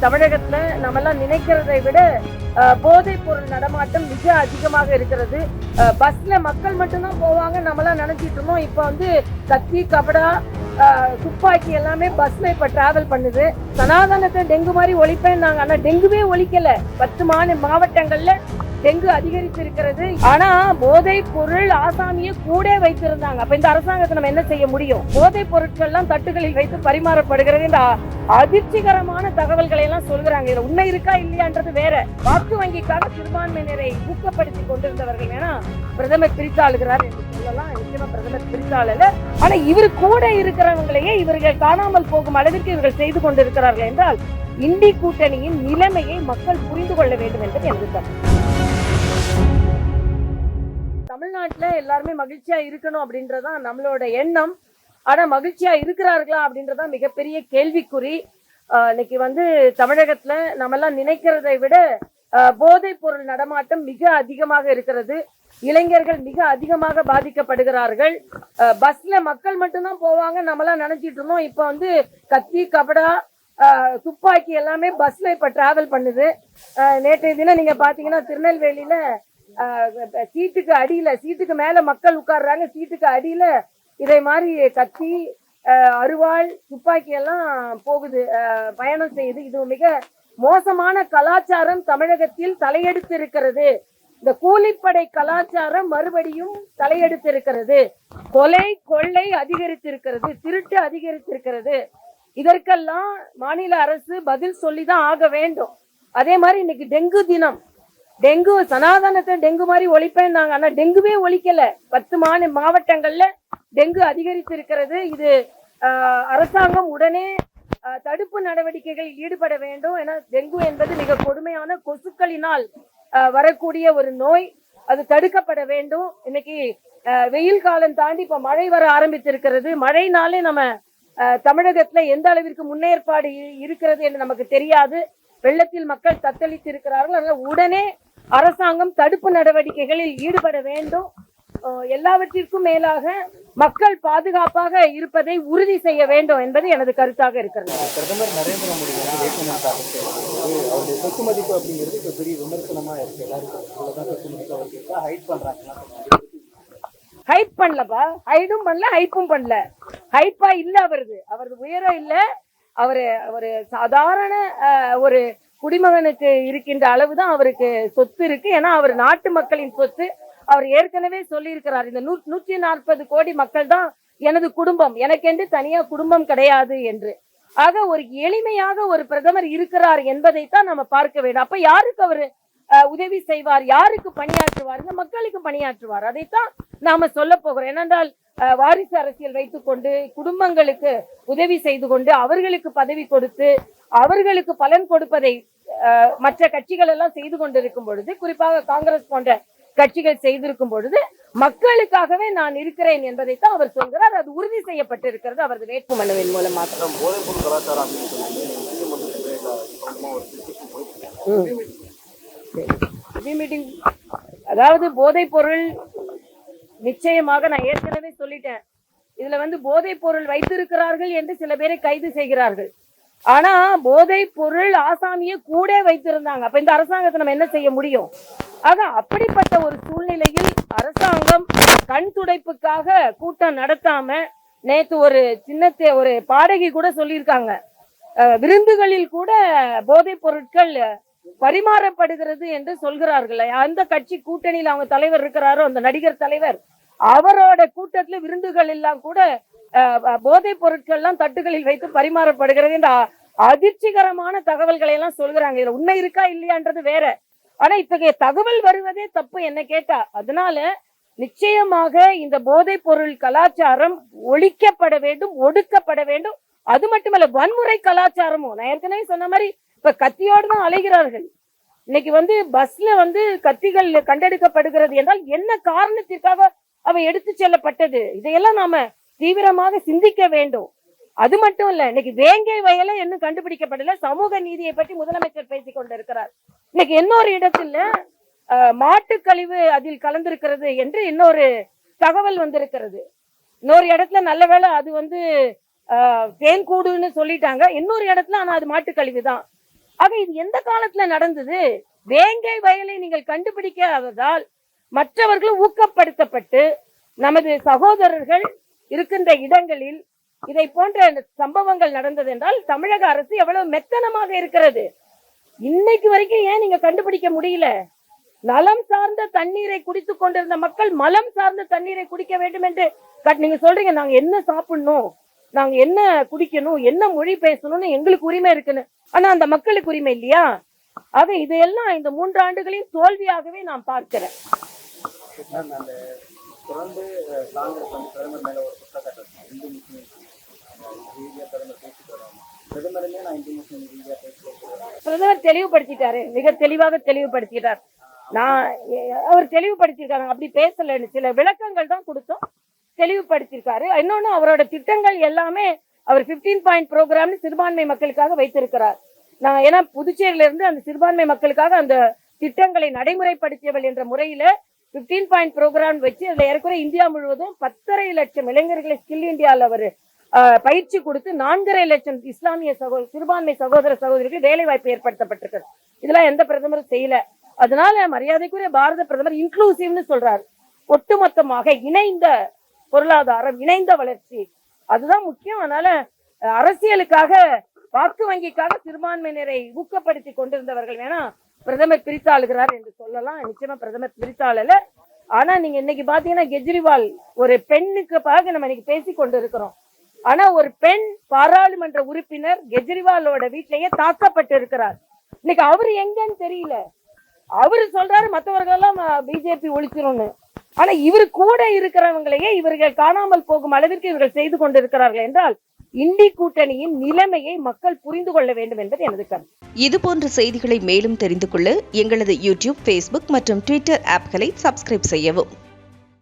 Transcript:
தமிழகத்துல நம்மெல்லாம் நினைக்கிறதை விட போதைப் பொருள் நடமாட்டம் மிக அதிகமாக இருக்கிறது. பஸ்ல மக்கள் மட்டும்தான் போவாங்க நம்மளாம் நினைச்சிட்டு இருந்தோம். இப்ப வந்து கத்தி கபடா துப்பாக்கி எல்லாமே பஸ்ல இப்ப டிராவல் பண்ணுது. சனாதனத்தை டெங்கு மாதிரி ஒழிப்பேன்னாங்க, ஆனா டெங்குவே ஒழிக்கல. 10 மாவட்டங்கள்ல டெங்கு அதிகரித்து இருக்கிறது. ஆனா போதைப் பொருள் ஆசாமியை கூட வைத்திருந்தாங்க. அப்ப இந்த அரசாங்கத்தை நம்ம என்ன செய்ய முடியும்? போதைப் பொருட்கள் எல்லாம் தட்டுகளில் வைத்து பரிமாறப்படுகிறது. இந்த அதிர்ச்சிகரமான தகவல்களை எல்லாம் சொல்கிறாங்க. இதுல உண்மை இருக்கா இல்லையான்றது வேற. வாக்கு வங்கிக்காக சிறுபான்மையினரை ஊக்கப்படுத்தி கொண்டிருந்தவர்கள் வேணா பிரதமர் பிரித்தாளுகிறார் என்று சொல்லலாம். நிச்சயமா பிரதமர் பிரித்தாளல. ஆனா இவர் கூட இருக்கிறவங்களையே இவர்கள் காணாமல் போகும் அளவிற்கு இவர்கள் செய்து கொண்டிருக்கிறார்கள் என்றால் இந்தி கூட்டணியின் நிலைமையை மக்கள் புரிந்து கொள்ள வேண்டும் என்பது எனது கருத்து. தமிழ்நாட்டுல எல்லாருமே மகிழ்ச்சியா இருக்கணும் அப்படின்றதான் நம்மளோட எண்ணம். ஆனா மகிழ்ச்சியா இருக்கிறார்களா அப்படின்றதான் மிகப்பெரிய கேள்விக்குறி. இன்னைக்கு வந்து தமிழகத்துல நம்மெல்லாம் நினைக்கிறதை விட போதைப் பொருள் நடமாட்டம் மிக அதிகமாக இருக்கிறது. இளைஞர்கள் மிக அதிகமாக பாதிக்கப்படுகிறார்கள். பஸ்ல மக்கள் மட்டும்தான் போவாங்க நம்மளாம் நினைச்சிட்டு இருந்தோம். இப்ப வந்து கத்தி கபடா துப்பாக்கி எல்லாமே பஸ்ல இப்ப டிராவல் பண்ணுது. நேற்றைய தினம் நீங்க பாத்தீங்கன்னா திருநெல்வேலியில சீட்டுக்கு அடியில, சீட்டுக்கு மேல மக்கள் உட்கார்றாங்க, சீட்டுக்கு அடியில இதை மாதிரி கத்தி அருவாள் துப்பாக்கி எல்லாம் போகுது, பயணம் செய்யுது. இது மிக மோசமான கலாச்சாரம் தமிழகத்தில் தலையெடுத்து இருக்கிறது. இந்த கூலிப்படை கலாச்சாரம் மறுபடியும் தலையெடுத்திருக்கிறது. கொலை கொள்ளை அதிகரித்திருக்கிறது, திருட்டு அதிகரித்திருக்கிறது. இதற்கெல்லாம் மாநில அரசு பதில் சொல்லிதான் ஆக வேண்டும். அதே மாதிரி இன்னைக்கு டெங்கு தினம். டெங்கு சனாதனத்தை டெங்கு மாதிரி ஒழிப்பேன்னாங்க, ஆனா டெங்குவே ஒழிக்கல. 10 மாவட்டங்கள்ல டெங்கு அதிகரித்து இருக்கிறது. இது அரசாங்கம் உடனே தடுப்பு நடவடிக்கைகளில் ஈடுபட வேண்டும். ஏன்னா டெங்கு என்பது மிக கொடுமையான கொசுக்களினால் வரக்கூடிய ஒரு நோய். அது தடுக்கப்பட வேண்டும். இன்னைக்கு வெயில் காலம் தாண்டி இப்ப மழை வர ஆரம்பித்திருக்கிறது. மழைனாலே நம்ம தமிழகத்துல எந்த அளவிற்கு முன்னேற்பாடு இருக்கிறது என்று நமக்கு தெரியாது. வெள்ளத்தில் மக்கள் தத்தளித்து இருக்கிறார்கள். அதனால உடனே அரசாங்கம் தடுப்பு நடவடிக்கைகளில் ஈடுபட வேண்டும். எல்லாவற்றிற்கும் மேலாக மக்கள் பாதுகாப்பாக இருப்பதை உறுதி செய்ய வேண்டும் என்பது எனது கருத்தாக இருக்கிறது. பிரதமர் நரேந்திர மோடி அவருடைய சொத்து மதிப்பு அப்படிங்கிறது இப்ப பெரிய விமர்சனமா இருக்கு. எல்லாருக்கும் ஹைட் பண்றாங்க. ஹைட் பண்ணலப்பா, ஹைடும் பண்ணல, ஹைப்பும் பண்ணல. ஹைப்பா இல்ல அவரது உயரம் இல்ல. அவரு சாதாரண ஒரு குடிமகனுக்கு இருக்கின்ற அளவுதான் அவருக்கு சொத்து இருக்கு. ஏன்னா அவர் நாட்டு மக்களின் சொத்து. அவர் ஏற்கனவே சொல்லி இருக்கிறார், இந்த 140 கோடி மக்கள் தான் எனது குடும்பம், எனக்கென்று தனியா குடும்பம் கிடையாது என்று. ஆக ஒரு எளிமையாக ஒரு பிரதமர் இருக்கிறார் என்பதைத்தான் நம்ம பார்க்க வேண்டும். அப்ப யாருக்கு அவரு உதவி செய்வார், யாருக்கு பணியாற்றுவார்? இந்த மக்களுக்கு பணியாற்றுவார். அதைத்தான் நாம சொல்ல போகிறோம். ஏனென்றால் வாரிசு அரசியல் வைத்துக் கொண்டு குடும்பங்களுக்கு உதவி செய்து கொண்டு அவர்களுக்கு பதவி கொடுத்து அவர்களுக்கு பலன் கொடுப்பதை மற்ற கட்சிகள் எல்லாம் செய்து கொண்டிருக்கும் பொழுது, குறிப்பாக காங்கிரஸ் போன்ற கட்சிகள் செய்திருக்கும் பொழுது, மக்களுக்காகவே நான் இருக்கிறேன் என்பதைத்தான் அவர் சொல்கிறார். அது உறுதி செய்யப்பட்டிருக்கிறது அவரது வேட்புமனுவின் மூலம் மாத்திரம். அதாவது போதைப் பொருள் நிச்சயமாக நான் ஏற்கனவே சொல்லிட்டேன். இதுல வந்து போதைப் பொருள் வைத்திருக்கிறார்கள் என்று சில பேரை கைது செய்கிறார்கள். ஆனா போதைப் பொருள் ஆசாமியை கூட வைத்திருந்தாங்க. அப்ப இந்த அரசாங்கத்தை நம்ம என்ன செய்ய முடியும்? ஆக அப்படிப்பட்ட ஒரு சூழ்நிலையில் அரசாங்கம் கண் துடைப்புக்காக கூட்டம் நடத்தாம, நேற்று ஒரு பாடகி கூட சொல்லியிருக்காங்க, விருந்துகளில் கூட போதைப் பொருட்கள் பரிமாறப்படுகிறது என்று சொல்கிறார்கள். அந்த கட்சி கூட்டணியில் அவங்க தலைவர் இருக்கிறாரோ, அந்த நடிகர் தலைவர், அவரோட கூட்டத்துல விருந்துகள் எல்லாம் கூட போதைப் பொருட்கள் எல்லாம் தட்டுகளில் வைத்து பரிமாறப்படுகிறது என்ற அதிர்ச்சிகரமான தகவல்களை எல்லாம் சொல்கிறாங்க. இதுல உண்மை இருக்கா இல்லையான்றது வேற. ஆனா இத்தகைய தகவல் வருவதே தப்பு என்ன கேட்டா. அதனால நிச்சயமாக இந்த போதைப் பொருள் கலாச்சாரம் ஒழிக்கப்பட வேண்டும், ஒடுக்கப்பட வேண்டும். அது மட்டுமல்ல, வன்முறை கலாச்சாரமும். நான் ஏற்கனவே சொன்ன மாதிரி இப்ப கத்தியோடு தான் அலைகிறார்கள். இன்னைக்கு வந்து பஸ்ல வந்து கத்திகள் கண்டெடுக்கப்படுகிறது என்றால் என்ன காரணத்திற்காக அவை எடுத்து செல்லப்பட்டது? இதையெல்லாம் நாம தீவிரமாக சிந்திக்க வேண்டும். அது மட்டும் இல்ல, இன்னைக்கு வேங்கை வயலை இன்னும் கண்டுபிடிக்கப்படல. சமூக நீதியை பற்றி முதலமைச்சர் பேசிக் கொண்டிருக்கிறார். இன்னைக்கு இன்னொரு இடத்துல மாட்டுக்கழிவு அதில் கலந்திருக்கிறது என்று இன்னொரு தகவல் வந்திருக்கிறது. இன்னொரு இடத்துல நல்ல வேளை அது வந்து தேன்கூடுன்னு சொல்லிட்டாங்க. இன்னொரு இடத்துல ஆனா அது மாட்டுக்கழிவு தான். ஆக இது எந்த காலத்துல நடந்தது? வேங்கை வயலை நீங்கள் கண்டுபிடிக்காததால் மற்றவர்களும் ஊக்கப்படுத்தப்பட்டு நமது சகோதரர்கள் இருக்கின்ற இடங்களில் இதை போன்ற சம்பவங்கள் நடந்தது என்றால் தமிழக அரசு எவ்வளவு மெத்தனமாக இருக்கிறது. இன்னைக்கு வரைக்கும் ஏன் நீங்க கண்டுபிடிக்க முடியல? நலம் சார்ந்த தண்ணீரை குடித்துக் கொண்டிருந்த மக்கள் மலம் சார்ந்த தண்ணீரை குடிக்க வேண்டும் என்று நீங்க சொல்றீங்க. நாங்க என்ன சாப்பிடணும், நாங்க என்ன குடிக்கணும், என்ன மொழி பேசணும்னு எங்களுக்கு உரிமை இருக்குன்னு. ஆனா அந்த மக்களுக்கு உரிமை இல்லையா? ஆக இதையெல்லாம் இந்த 3 ஆண்டுகளின் தோல்வியாகவே நான் பார்க்கிறேன். அந்த தொடர்ந்து காங்கிரஸ் வந்து பிரதமர் மேல ஒரு குற்றச்சாட்டு, இந்து முஸ்லீம் ரீதியா பிரதமர் பேசிட்டு வராங்க. பிரதமருமே நான் இந்து முஸ்லீம் ரீதியா பேசுறேன். பிரதமர் தெளிவுபடுத்திட்டாரு, மிக தெளிவாக தெளிவுபடுத்திட்டார். அவர் தெளிவுபடுத்திருக்காரு, அப்படி பேசலன்னு சில விளக்கங்கள் தான் கொடுத்தோம், தெளிவுபடுத்திருக்காரு. இன்னொன்னு அவரோட திட்டங்கள் எல்லாமே அவர் 15 பாயிண்ட் ப்ரோக்ராம்னு சிறுபான்மை மக்களுக்காக வைத்திருக்கிறார். நான் ஏன்னா புதுச்சேரியில இருந்து அந்த சிறுபான்மை மக்களுக்காக அந்த திட்டங்களை நடைமுறைப்படுத்தியவள் என்ற முறையில 15 பாயிண்ட் ப்ரோக்ராம் வச்சு அதுல ஏற்கனவே இந்தியா முழுவதும் 10.5 லட்சம் இளைஞர்களை ஸ்கில் இந்தியாவில் அவர் பயிற்சி கொடுத்து 4.5 லட்சம் இஸ்லாமிய சிறுபான்மை சகோதர சகோதரிக்கு வேலை வாய்ப்பு ஏற்படுத்தப்பட்டிருக்கு. இதெல்லாம் எந்த பிரதமரும் செய்யல. அதனால மரியாதைக்குரிய பாரத பிரதமர் இன்க்ளூசிவ்னு சொல்றாரு. ஒட்டுமொத்தமாக இணைந்த பொருளாதாரம், இணைந்த வளர்ச்சி, அதுதான் முக்கியம். அதனால அரசியலுக்காக, வாக்கு வங்கிக்காக சிறுபான்மையினரை ஊக்கப்படுத்தி கொண்டிருந்தவர்கள் வேணா பிரதமர் பிரித்தாளுகிறார் என்று சொல்லலாம். நிச்சயமா பிரதமர் பிரித்தாளல. ஆனா நீங்க இன்னைக்கு பாத்தீங்கன்னா கெஜ்ரிவால் ஒரு பெண்ணுக்காக நம்ம இன்னைக்கு பேசி கொண்டு இருக்கிறோம். ஆனா ஒரு பெண் பாராளுமன்ற உறுப்பினர் கெஜ்ரிவாலோட வீட்டிலேயே தாக்கப்பட்டு இருக்கிறார். இன்னைக்கு அவரு எங்கன்னு தெரியல. அவரு சொல்றாரு மற்றவர்கள் எல்லாம் பிஜேபி ஒழிச்சிரும்னு. ஆனா இவரு கூட இருக்கிறவங்களையே இவர்கள் காணாமல் போகும் அளவிற்கு இவர்கள் செய்து கொண்டிருக்கிறார்கள் என்றால் இண்டி கூட்டணியின் நிலைமையை மக்கள் புரிந்து கொள்ள வேண்டும் என்பது எனது கருத்து. இதுபோன்ற செய்திகளை மேலும் தெரிந்து கொள்ள எங்களது யூடியூப், Facebook மற்றும் Twitter ஆப்களை சப்ஸ்கிரைப் செய்யவும்.